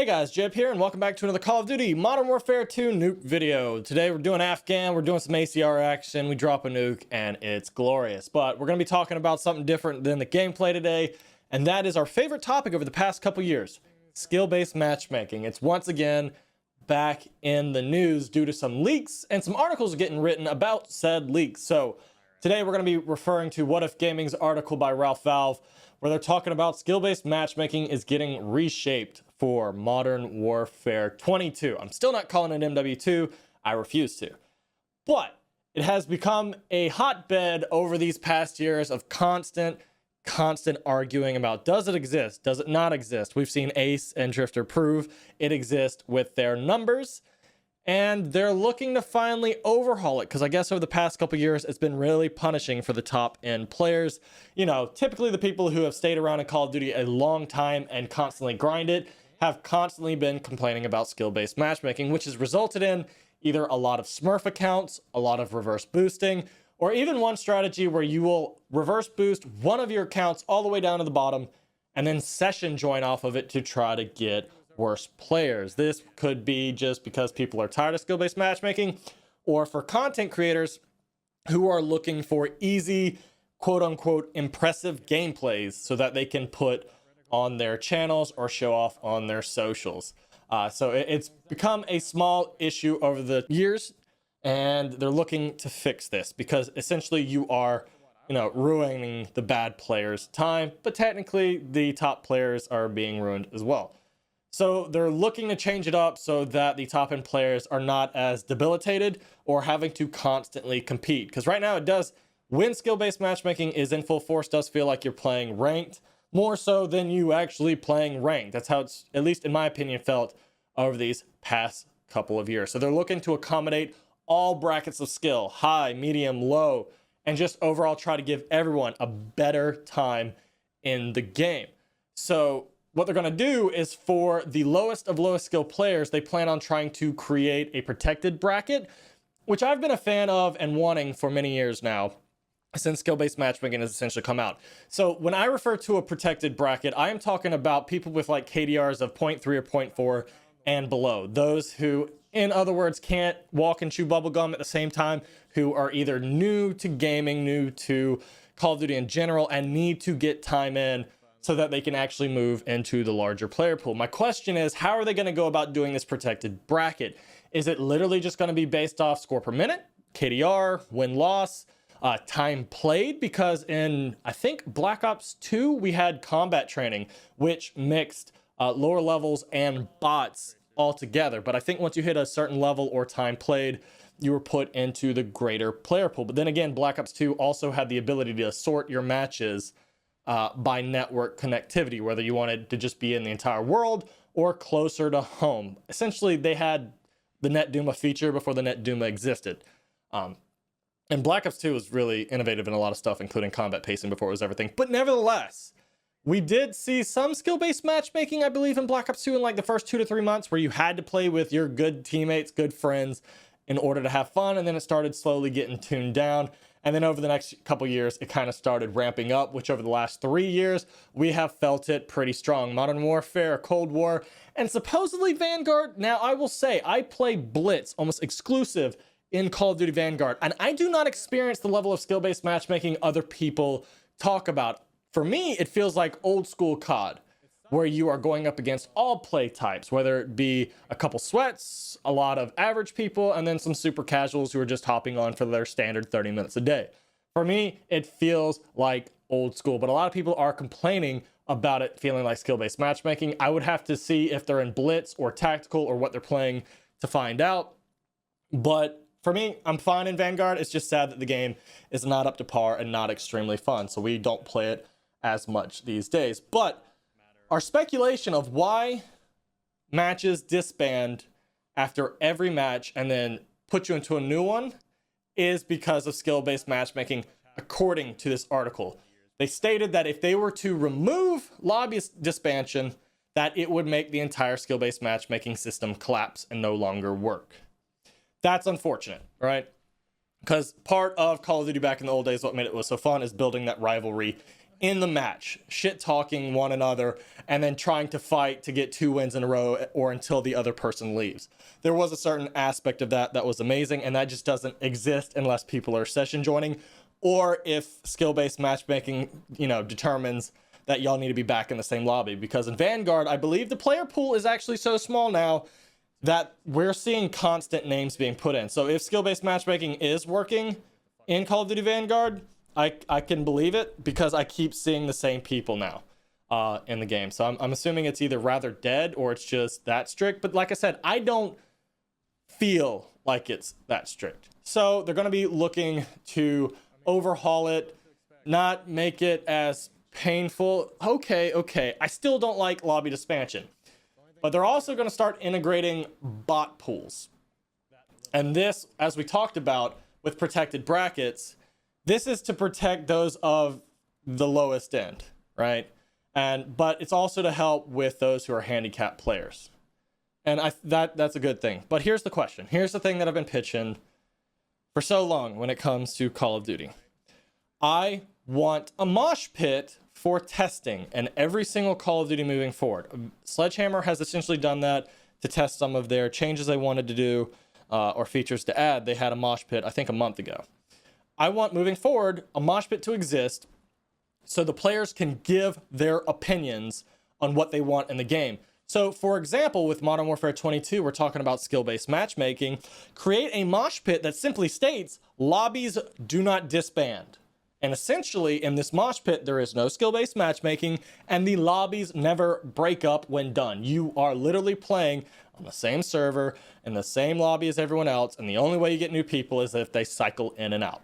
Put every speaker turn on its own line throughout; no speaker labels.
Hey guys, JHub here, and welcome back to another Call of Duty Modern Warfare 2 nuke video. Today we're doing Afghan, we're doing some ACR action, we drop a nuke, and it's glorious. But we're going to be talking about something different than the gameplay today, and that is our favorite topic over the past couple years, skill-based matchmaking. It's once again back in the news due to some leaks, and some articles getting written about said leaks. So today we're going to be referring to What If Gaming's article by Ralph Valve, where they're talking about skill-based matchmaking is getting reshaped for Modern Warfare 22. I'm still not calling it MW2. I refuse to. But it has become a hotbed over these past years of constant arguing about, does it exist? Does it not exist? We've seen Ace and Drifter prove it exists with their numbers. And they're looking to finally overhaul it, because I guess over the past couple years, it's been really punishing for the top end players. You know, typically the people who have stayed around in Call of Duty a long time and constantly grind it have constantly been complaining about skill-based matchmaking, which has resulted in either a lot of Smurf accounts, a lot of reverse boosting, or even one strategy where you will reverse boost one of your accounts all the way down to the bottom and then session join off of it to try to get worse players. This could be just because people are tired of skill-based matchmaking, or for content creators who are looking for easy, quote-unquote, impressive gameplays so that they can put on their channels or show off on their socials. So it's become a small issue over the years, and they're looking to fix this because essentially you are, ruining the bad players' time, but technically the top players are being ruined as well. So they're looking to change it up so that the top end players are not as debilitated or having to constantly compete. Because right now it does, when skill-based matchmaking is in full force, does feel like you're playing ranked more so than you actually playing ranked. That's how it's, at least in my opinion, felt over these past couple of years. So they're looking to accommodate all brackets of skill, high, medium, low, and just overall try to give everyone a better time in the game. So what they're going to do is, for the lowest of lowest skill players, they plan on trying to create a protected bracket, which I've been a fan of and wanting for many years now, since skill-based matchmaking has essentially come out. So when I refer to a protected bracket, I am talking about people with like KDRs of 0.3 or 0.4 and below. Those who, in other words, can't walk and chew bubblegum at the same time, who are either new to gaming, new to Call of Duty in general, and need to get time in so that they can actually move into the larger player pool. My question is, how are they going to go about doing this protected bracket? Is it literally just going to be based off score per minute, KDR, win-loss, time played? Because in, I think, Black Ops 2, we had combat training, which mixed lower levels and bots all together. But I think once you hit a certain level or time played, you were put into the greater player pool. But then again, Black Ops 2 also had the ability to sort your matches by network connectivity, whether you wanted to just be in the entire world or closer to home. Essentially, they had the Net Duma feature before the Net Duma existed. And Black Ops 2 was really innovative in a lot of stuff, including combat pacing before it was everything. But nevertheless, we did see some skill-based matchmaking, I believe, in Black Ops 2 in like the first 2 to 3 months, where you had to play with your good teammates, good friends, in order to have fun. And then it started slowly getting tuned down. And then over the next couple years, it kind of started ramping up, which over the last 3 years, we have felt it pretty strong. Modern Warfare, Cold War, and supposedly Vanguard. Now, I will say, I play Blitz, almost exclusive, in Call of Duty Vanguard, and I do not experience the level of skill-based matchmaking other people talk about. For me, it feels like old school COD, where you are going up against all play types, whether it be a couple sweats, a lot of average people, and then some super casuals who are just hopping on for their standard 30 minutes a day. For me, it feels like old school, but a lot of people are complaining about it feeling like skill-based matchmaking. I would have to see if they're in Blitz or Tactical or what they're playing to find out. But for me, I'm fine in Vanguard. It's just sad that the game is not up to par and not extremely fun, so we don't play it as much these days. But our speculation of why matches disband after every match and then put you into a new one is because of skill-based matchmaking, according to this article. They stated that if they were to remove Lobbies disbandment, that it would make the entire skill-based matchmaking system collapse and no longer work. That's unfortunate, right? Because part of Call of Duty back in the old days, what made it was so fun is building that rivalry in the match, shit talking one another, and then trying to fight to get 2 wins in a row or until the other person leaves. There was a certain aspect of that that was amazing, and that just doesn't exist unless people are session joining, or if skill-based matchmaking, you know, determines that y'all need to be back in the same lobby. Because in Vanguard, I believe the player pool is actually so small now that we're seeing constant names being put in. So if skill-based matchmaking is working in Call of Duty Vanguard, I can believe it because I keep seeing the same people now in the game. So I'm assuming it's either rather dead or it's just that strict. But like I said, I don't feel like it's that strict. So they're going to be looking to overhaul it, not make it as painful. Okay. I still don't like lobby expansion. But they're also going to start integrating bot pools. And this, as we talked about with protected brackets, this is to protect those of the lowest end, right? But it's also to help with those who are handicapped players. And that's a good thing. But here's the question. Here's the thing that I've been pitching for so long when it comes to Call of Duty. I want a mosh pit for testing in every single Call of Duty moving forward. Sledgehammer has essentially done that to test some of their changes they wanted to do or features to add. They had a mosh pit, I think, a month ago. I want, moving forward, a mosh pit to exist so the players can give their opinions on what they want in the game. So, for example, with Modern Warfare 22, we're talking about skill-based matchmaking. Create a mosh pit that simply states, lobbies do not disband. And essentially, in this mosh pit, there is no skill-based matchmaking, and the lobbies never break up when done. You are literally playing on the same server, in the same lobby as everyone else, and the only way you get new people is if they cycle in and out.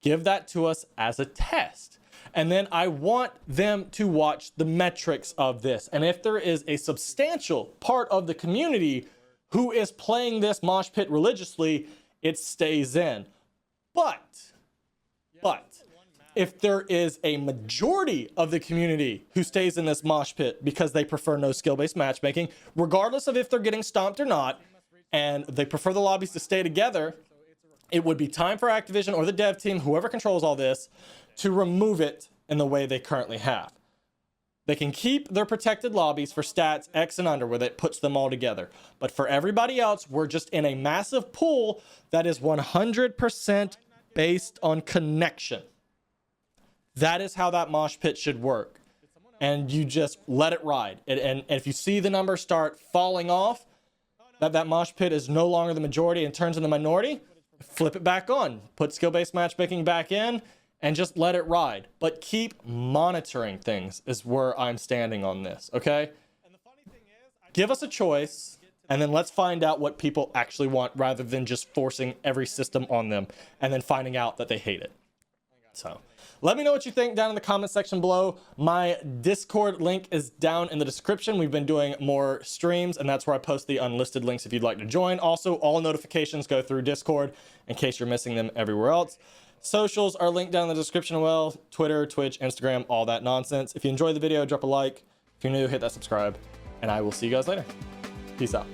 Give that to us as a test. And then I want them to watch the metrics of this. And if there is a substantial part of the community who is playing this mosh pit religiously, it stays in. But if there is a majority of the community who stays in this mosh pit because they prefer no skill-based matchmaking, regardless of if they're getting stomped or not, and they prefer the lobbies to stay together, it would be time for Activision or the dev team, whoever controls all this, to remove it in the way they currently have. They can keep their protected lobbies for stats X and under, where that puts them all together. But for everybody else, we're just in a massive pool that is 100% based on connection. That is how that mosh pit should work. And you just let it ride. And if you see the numbers start falling off, that mosh pit is no longer the majority and turns into the minority, flip it back on. Put skill-based matchmaking back in and just let it ride. But keep monitoring things is where I'm standing on this, okay? Give us a choice, and then let's find out what people actually want rather than just forcing every system on them and then finding out that they hate it. So let me know what you think down in the comment section below. My Discord link is down in the description. We've been doing more streams, and that's where I post the unlisted links if you'd like to join. Also, all notifications go through Discord in case you're missing them everywhere else. Socials are linked down in the description as well. Twitter, Twitch, Instagram, all that nonsense. If you enjoyed the video, drop a like. If you're new, hit that subscribe, and I will see you guys later. Peace out.